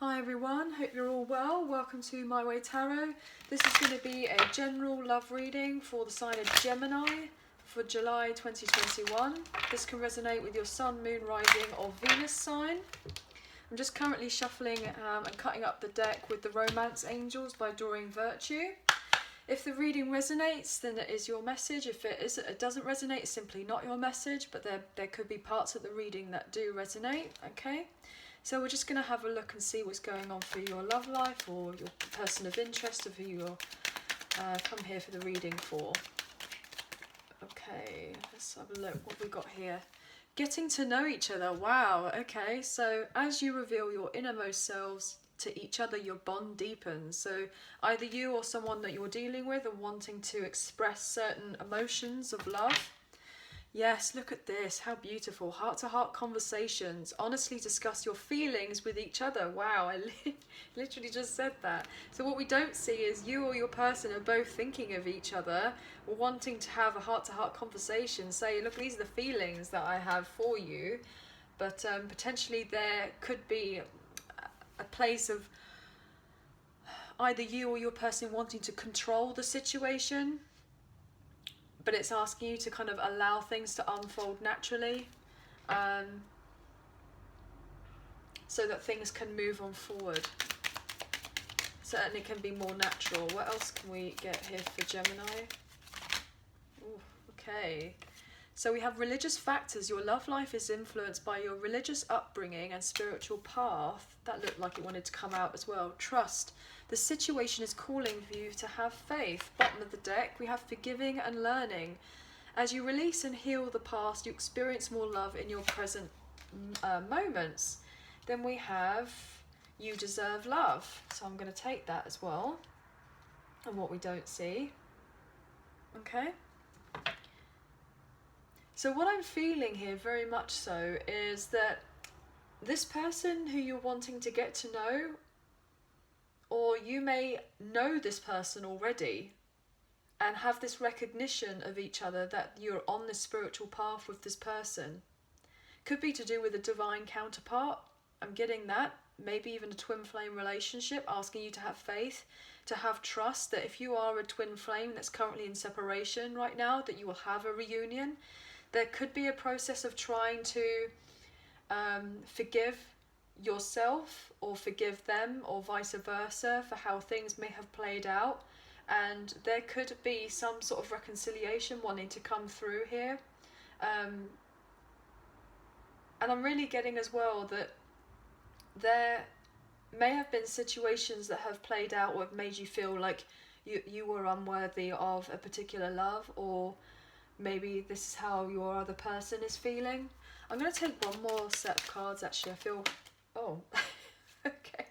Hi everyone, hope you're all well. Welcome to My Way Tarot. This is going to be a general love reading for the sign of Gemini for July 2021. This can resonate with your Sun, Moon, Rising or Venus sign. I'm just currently shuffling and cutting up the deck with the Romance Angels by Drawing Virtue. If the reading resonates, then it is your message. If it doesn't resonate, it's simply not your message, but there could be parts of the reading that do resonate, okay? So we're just going to have a look and see what's going on for your love life or your person of interest of who you'll come here for the reading for. Okay, let's have a look. What have we got here? Getting to know each other. Wow, okay. So as you reveal your innermost selves to each other, your bond deepens. So either you or someone that you're dealing with are wanting to express certain emotions of love. Yes, look at this, how beautiful. Heart-to-heart conversations. Honestly discuss your feelings with each other. Wow, I literally just said that. So what we don't see is you or your person are both thinking of each other, wanting to have a heart-to-heart conversation. Say, look, these are the feelings that I have for you. But potentially there could be a place of either you or your person wanting to control the situation, but it's asking you to kind of allow things to unfold naturally, so that things can move on forward. Certainly can be more natural. What else can we get here for Gemini? Ooh, okay. So we have religious factors. Your love life is influenced by your religious upbringing and spiritual path. That looked like it wanted to come out as well. Trust. The situation is calling for you to have faith. Bottom of the deck, we have forgiving and learning. As you release and heal the past, you experience more love in your present moments. Then we have you deserve love. So I'm going to take that as well. And what we don't see. Okay. So what I'm feeling here very much so is that this person who you're wanting to get to know, or you may know this person already and have this recognition of each other that you're on this spiritual path with this person. Could be to do with a divine counterpart. I'm getting that. Maybe even a twin flame relationship, asking you to have faith, to have trust that if you are a twin flame that's currently in separation right now, that you will have a reunion. There could be a process of trying to forgive yourself or forgive them or vice versa for how things may have played out, and there could be some sort of reconciliation wanting to come through here, and I'm really getting as well that there may have been situations that have played out or have made you feel like you were unworthy of a particular love, or maybe this is how your other person is feeling. I'm going to take one more set of cards actually. I feel, oh, okay.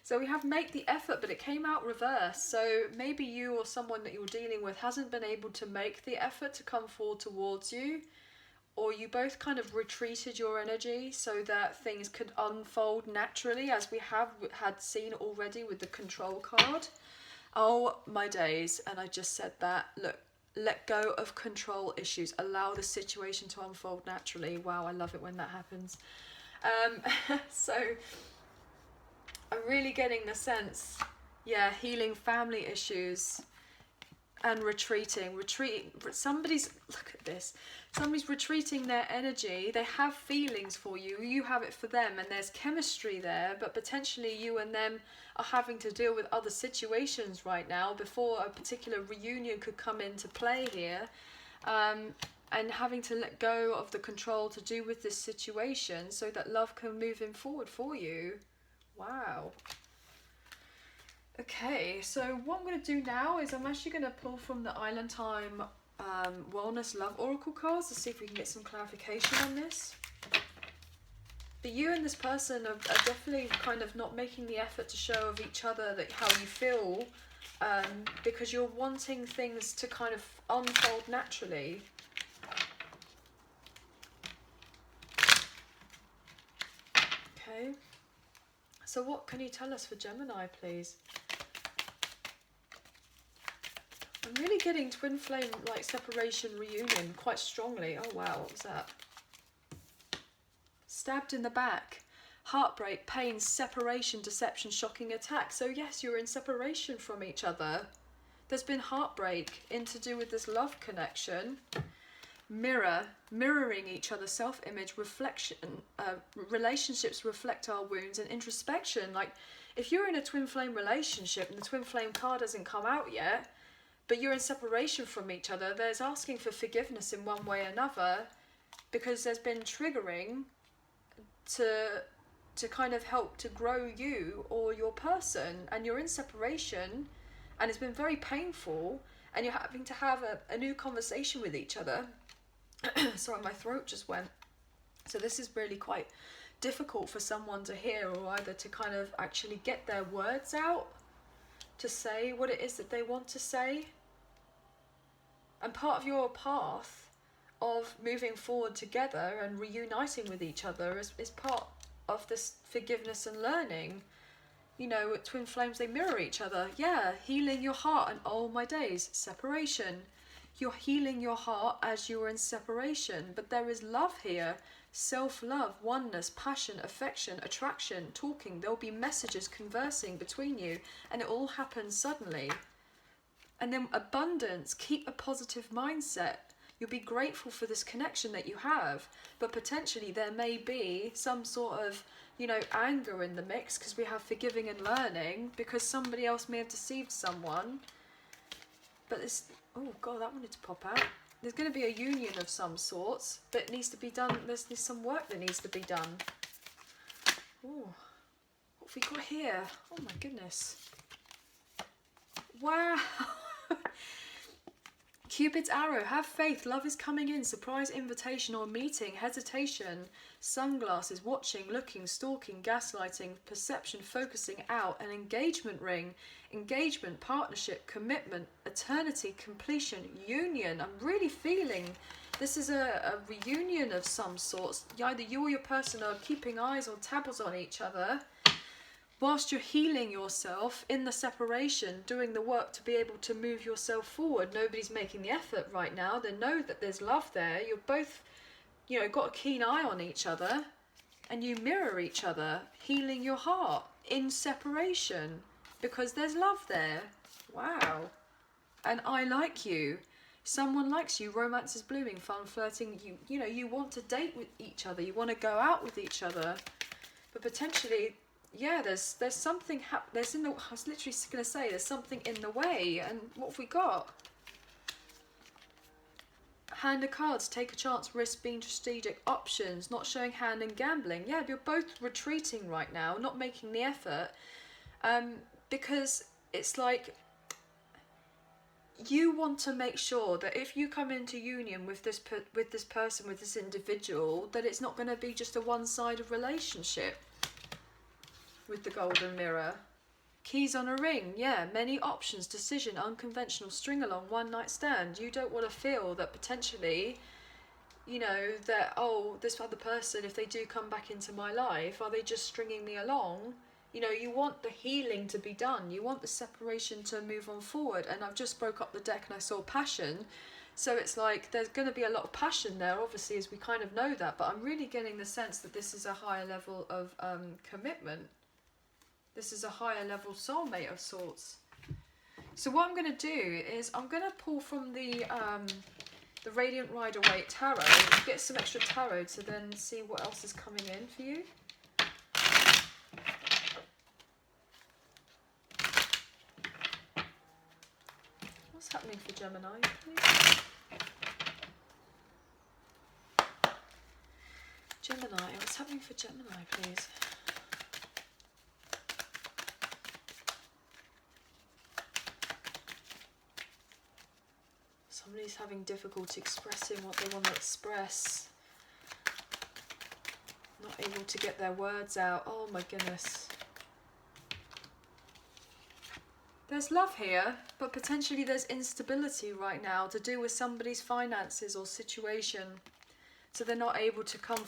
So we have make the effort, but it came out reverse. So maybe you or someone that you're dealing with hasn't been able to make the effort to come forward towards you, or you both kind of retreated your energy so that things could unfold naturally, as we have had seen already with the control card. Oh my days, and I just said that. Look, let go of control issues. Allow the situation to unfold naturally. Wow, I love it when that happens. So I'm really getting the sense, yeah, healing family issues and retreating. Somebody's, look at this. Somebody's retreating their energy. They have feelings for you. You have it for them, and there's chemistry there, but potentially you and them are having to deal with other situations right now before a particular reunion could come into play here, and having to let go of the control to do with this situation so that love can move in forward for you. Wow. Okay, so what I'm going to do now is I'm actually going to pull from the Island Time Wellness Love Oracle cards to see if we can get some clarification on this. But you and this person are definitely kind of not making the effort to show of each other that how you feel, because you're wanting things to kind of unfold naturally. Okay, so what can you tell us for Gemini, please? I'm really getting twin flame, like separation, reunion quite strongly. Oh wow, what was that? Stabbed in the back. heartbreak, pain, separation, deception, shocking attack. So yes, you're in separation from each other. There's been heartbreak to do with this love connection. Mirroring each other, self-image, reflection, relationships reflect our wounds, and introspection. Like, if you're in a twin flame relationship and the twin flame card hasn't come out yet, but you're in separation from each other, there's asking for forgiveness in one way or another, because there's been triggering to kind of help to grow you or your person, and you're in separation and it's been very painful, and you're having to have a new conversation with each other. Sorry, my throat just went. So this is really quite difficult for someone to hear, or either to kind of actually get their words out to say what it is that they want to say. And part of your path of moving forward together and reuniting with each other is part of this forgiveness and learning. You know, twin flames, they mirror each other. Yeah, healing your heart, and oh my days, separation. You're healing your heart as you're in separation, but there is love here. Self-love, oneness, passion, affection, attraction, talking. There'll be messages conversing between you, and it all happens suddenly. And then abundance, keep a positive mindset. You'll be grateful for this connection that you have, but potentially there may be some sort of, you know, anger in the mix, because we have forgiving and learning, because somebody else may have deceived someone. But this, oh God, that wanted to pop out. There's going to be a union of some sorts, but it needs to be done. There's some work that needs to be done. Oh, what have we got here? Oh my goodness. Wow. Cupid's arrow, have faith, love is coming in, surprise invitation or meeting, hesitation, sunglasses, watching, looking, stalking, gaslighting, perception, focusing out, an engagement ring, engagement, partnership, commitment, eternity, completion, union. I'm really feeling this is a reunion of some sorts. Either you or your person are keeping eyes or tabs on each other, whilst you're healing yourself in the separation, doing the work to be able to move yourself forward. Nobody's making the effort right now. They know that there's love there. You're both, you know, got a keen eye on each other, and you mirror each other, healing your heart in separation, because there's love there. Wow. And I like you. Someone likes you. Romance is blooming, fun, flirting. You know, you want to date with each other. You want to go out with each other. But potentially, yeah, there's something there's in the, I was literally going to say, there's something in the way. And what have we got? Hand of cards, take a chance, risk, being strategic, options, not showing hand, and gambling. Yeah, you're both retreating right now, not making the effort, because it's like you want to make sure that if you come into union with this person, with this individual, that it's not going to be just a one-sided relationship. With the golden mirror, keys on a ring, yeah, many options, decision, unconventional, string along, one night stand. You don't want to feel that potentially, you know, that, oh, this other person, if they do come back into my life, are they just stringing me along? You know, you want the healing to be done. You want the separation to move on forward. And I've just broke up the deck and I saw passion. So it's like there's going to be a lot of passion there, obviously, as we kind of know that. But I'm really getting the sense that this is a higher level of commitment. This is a higher level soulmate of sorts. So what I'm going to do is I'm going to pull from the Radiant Rider-Waite tarot, get some extra tarot to then see what else is coming in for you. What's happening for Gemini, please? Gemini, what's happening for Gemini, please? Somebody's having difficulty expressing what they want to express. Not able to get their words out. Oh my goodness. There's love here, but potentially there's instability right now to do with somebody's finances or situation. So they're not able to come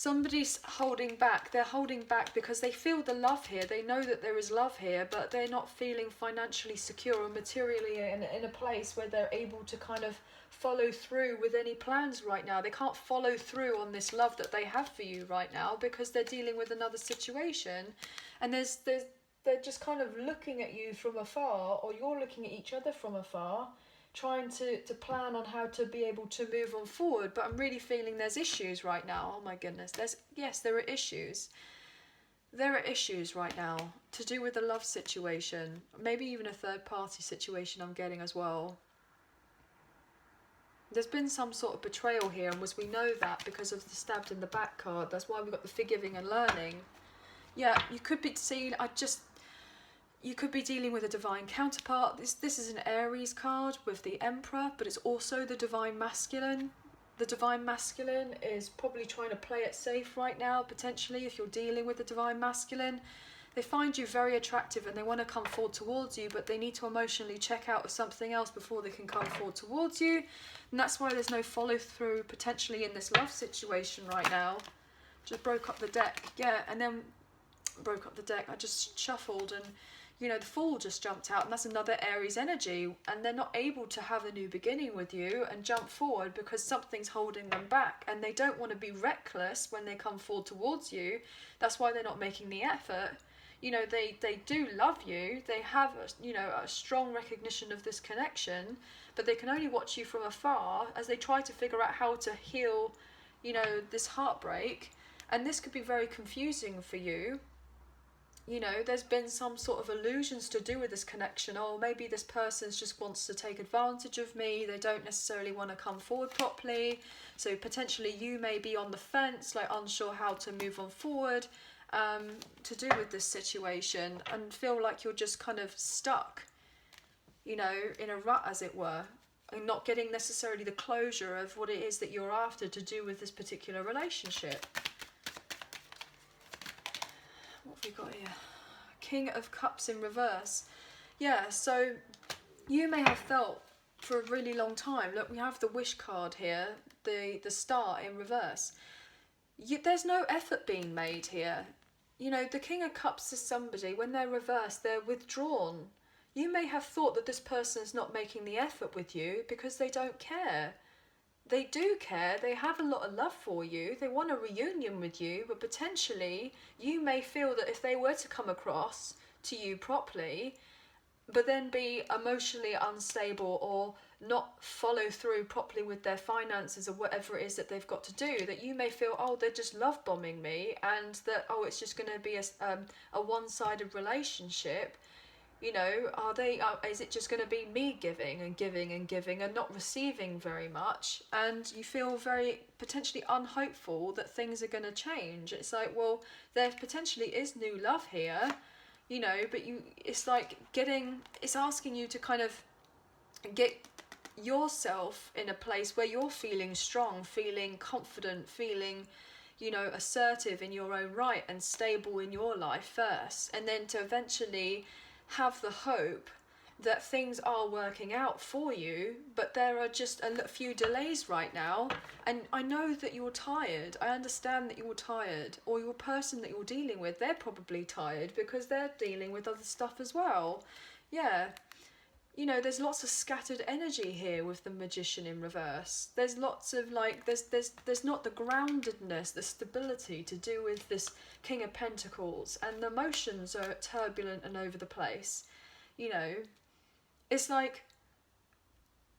Somebody's holding back. They're holding back because they feel the love here. They know that there is love here, but they're not feeling financially secure or materially in a place where they're able to kind of follow through with any plans right now. They can't follow through on this love that they have for you right now because they're dealing with another situation, and they're just kind of looking at you from afar, or you're looking at each other from afar, trying to plan on how to be able to move on forward. But I'm really feeling there's issues right now. Oh my goodness, there are issues. There are issues right now to do with the love situation, maybe even a third party situation I'm getting as well. There's been some sort of betrayal here, and we know that because of the stabbed in the back card. That's why we've got the forgiving and learning. Yeah, you could be seeing, you could be dealing with a divine counterpart. This is an Aries card with the Emperor, but it's also the divine masculine. The divine masculine is probably trying to play it safe right now, potentially, if you're dealing with the divine masculine. They find you very attractive and they want to come forward towards you, but they need to emotionally check out of something else before they can come forward towards you. And that's why there's no follow through potentially in this love situation right now. Just broke up the deck. Yeah, and then broke up the deck. I just shuffled and, you know, the Fool just jumped out, and that's another Aries energy, and they're not able to have a new beginning with you and jump forward because something's holding them back, and they don't want to be reckless when they come forward towards you. That's why they're not making the effort. You know, they do love you. They have, a strong recognition of this connection, but they can only watch you from afar as they try to figure out how to heal, this heartbreak. And this could be very confusing for you. There's been some sort of illusions to do with this connection. Oh, maybe this person just wants to take advantage of me. They don't necessarily want to come forward properly. So potentially you may be on the fence, like unsure how to move on forward to do with this situation, and feel like you're just kind of stuck, in a rut, as it were, and not getting necessarily the closure of what it is that you're after to do with this particular relationship. What have we got here? King of Cups in reverse. Yeah, so you may have felt for a really long time, look, we have the Wish card here, the Star in reverse. There's no effort being made here. The King of Cups is somebody, when they're reversed, they're withdrawn. You may have thought that this person's not making the effort with you because they don't care. They do care. They have a lot of love for you. They want a reunion with you, but potentially you may feel that if they were to come across to you properly, but then be emotionally unstable or not follow through properly with their finances or whatever it is that they've got to do, that you may feel, oh, they're just love bombing me, and that, oh, it's just going to be a one-sided relationship. Is it just going to be me giving and giving and giving and not receiving very much? And you feel very potentially unhopeful that things are going to change. It's like, well, there potentially is new love here, but it's asking you to kind of get yourself in a place where you're feeling strong, feeling confident, feeling assertive in your own right and stable in your life first, and then to eventually have the hope that things are working out for you. But there are just a few delays right now, and I know that you're tired. I understand that you're tired, or your person that you're dealing with, they're probably tired because they're dealing with other stuff as well. Yeah, there's lots of scattered energy here with the Magician in reverse. There's lots of there's not the groundedness, the stability to do with this King of Pentacles, and the emotions are turbulent and over the place. It's like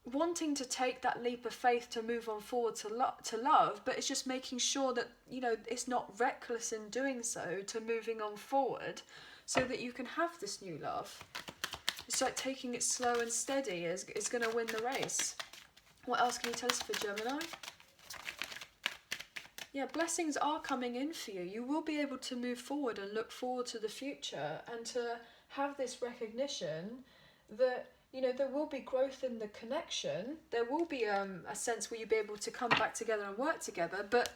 wanting to take that leap of faith to move on forward to love, but it's just making sure that it's not reckless in doing so, to moving on forward so that you can have this new love. It's like taking it slow and steady is going to win the race. What else can you tell us for Gemini? Yeah, blessings are coming in for you. You will be able to move forward and look forward to the future, and to have this recognition that, there will be growth in the connection. There will be a sense where you'll be able to come back together and work together, but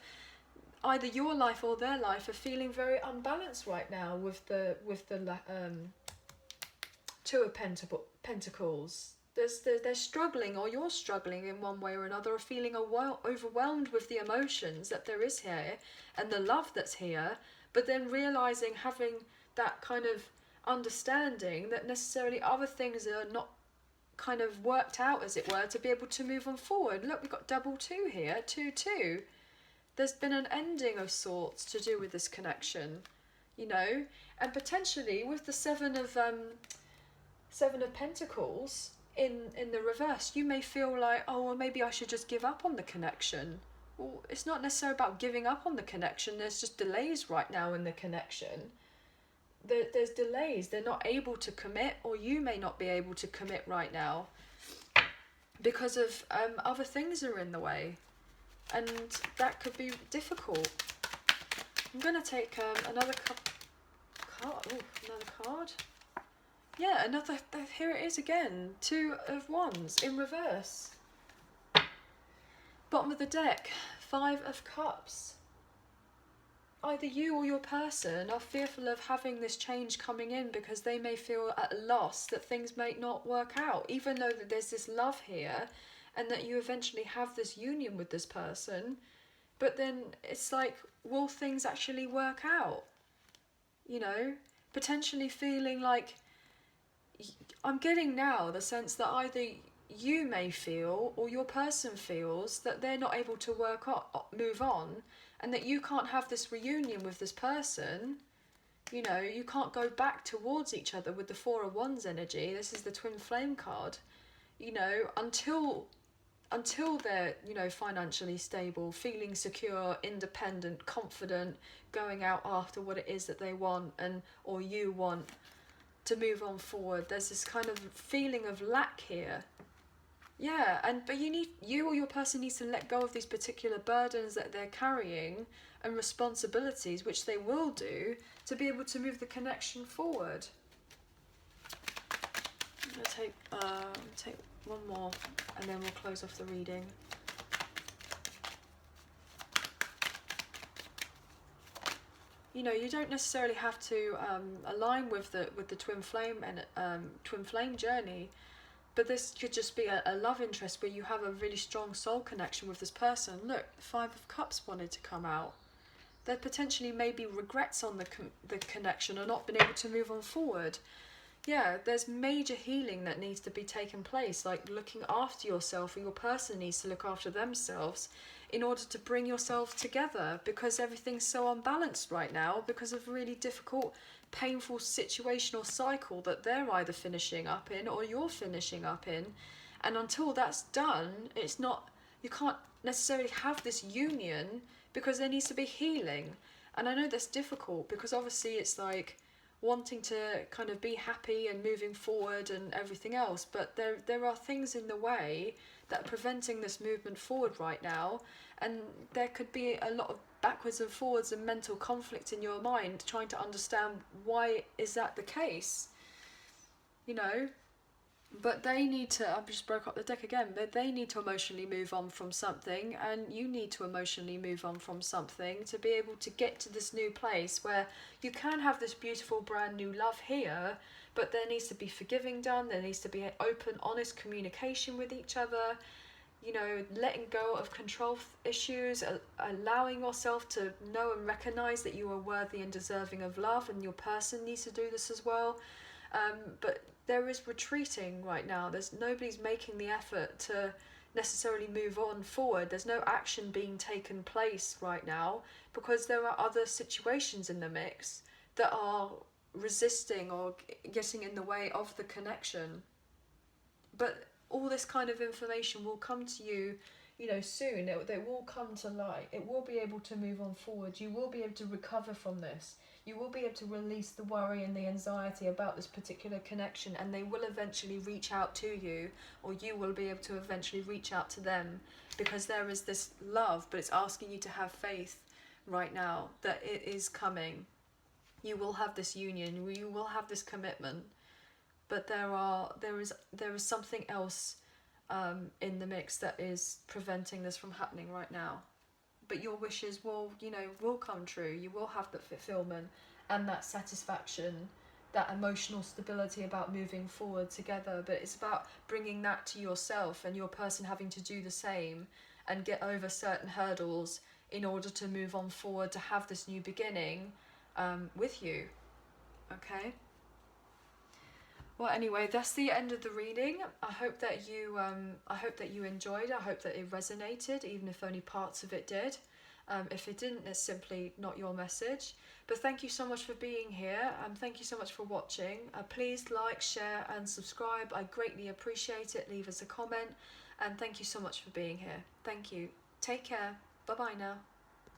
either your life or their life are feeling very unbalanced right now with the Two of Pentacles. they're struggling, or you're struggling in one way or another, or feeling overwhelmed with the emotions that there is here and the love that's here, but then realizing, having that kind of understanding that necessarily other things are not kind of worked out, as it were, to be able to move on forward. Look, we've got double 2 here, 2-2. There's been an ending of sorts to do with this connection, you know, and potentially with the Seven of Pentacles in the reverse, you may feel like, oh, well, maybe I should just give up on the connection. Well, it's not necessarily about giving up on the connection. There's just delays right now in the connection. There's delays. They're not able to commit, or you may not be able to commit right now because of other things are in the way, and that could be difficult. I'm going to take another card. Ooh, another card. Yeah, another, here it is again, 2 of Wands in reverse. Bottom of the deck, 5 of Cups. Either you or your person are fearful of having this change coming in because they may feel at a loss that things may not work out, even though that there's this love here and that you eventually have this union with this person. But then it's like, will things actually work out? You know, potentially feeling like, I'm getting now the sense that either you may feel or your person feels that they're not able to move on, and that you can't have this reunion with this person. You know, you can't go back towards each other with the 4 of Wands energy. This is the twin flame card. You know, until they're, you know, financially stable, feeling secure, independent, confident, going out after what it is that they want or you want to move on forward. There's this kind of feeling of lack here. Yeah, but you or your person needs to let go of these particular burdens that they're carrying and responsibilities, which they will do, to be able to move the connection forward. I'm going to take one more and then we'll close off the reading. You know, you don't necessarily have to align with the twin flame journey, but this could just be a love interest where you have a really strong soul connection with this person. Look, the 5 of Cups wanted to come out. There potentially may be regrets on the connection or not being able to move on forward. Yeah, there's major healing that needs to be taking place, like looking after yourself, or your person needs to look after themselves in order to bring yourself together, because everything's so unbalanced right now because of a really difficult, painful situational cycle that they're either finishing up in or you're finishing up in. And until that's done, you can't necessarily have this union because there needs to be healing. And I know that's difficult because obviously it's like wanting to kind of be happy and moving forward and everything else, but there are things in the way that are preventing this movement forward right now, and there could be a lot of backwards and forwards and mental conflict in your mind trying to understand why is that the case, you know. But they need to, I've just broke up the deck again, but they need to emotionally move on from something, and you need to emotionally move on from something to be able to get to this new place where you can have this beautiful brand new love here, but there needs to be forgiving done, there needs to be open, honest communication with each other, you know, letting go of control issues, allowing yourself to know and recognise that you are worthy and deserving of love, and your person needs to do this as well. But there is retreating right now. Nobody's making the effort to necessarily move on forward. There's no action being taken place right now because there are other situations in the mix that are resisting or getting in the way of the connection. But all this kind of information will come to you, you know, soon. They will come to light. It will be able to move on forward. You will be able to recover from this. You will be able to release the worry and the anxiety about this particular connection, and they will eventually reach out to you, or you will be able to eventually reach out to them, because there is this love, but it's asking you to have faith right now that it is coming. You will have this union, you will have this commitment, but there is something else in the mix that is preventing this from happening right now. But your wishes will come true. You will have that fulfillment and that satisfaction that emotional stability about moving forward together, but it's about bringing that to yourself and your person having to do the same and get over certain hurdles in order to move on forward, to have this new beginning with you. Okay. Well, anyway, that's the end of the reading. I hope that you enjoyed. I hope that it resonated, even if only parts of it did. If it didn't, it's simply not your message. But thank you so much for being here. Thank you so much for watching. Please like, share and subscribe. I greatly appreciate it. Leave us a comment. And thank you so much for being here. Thank you. Take care. Bye-bye now.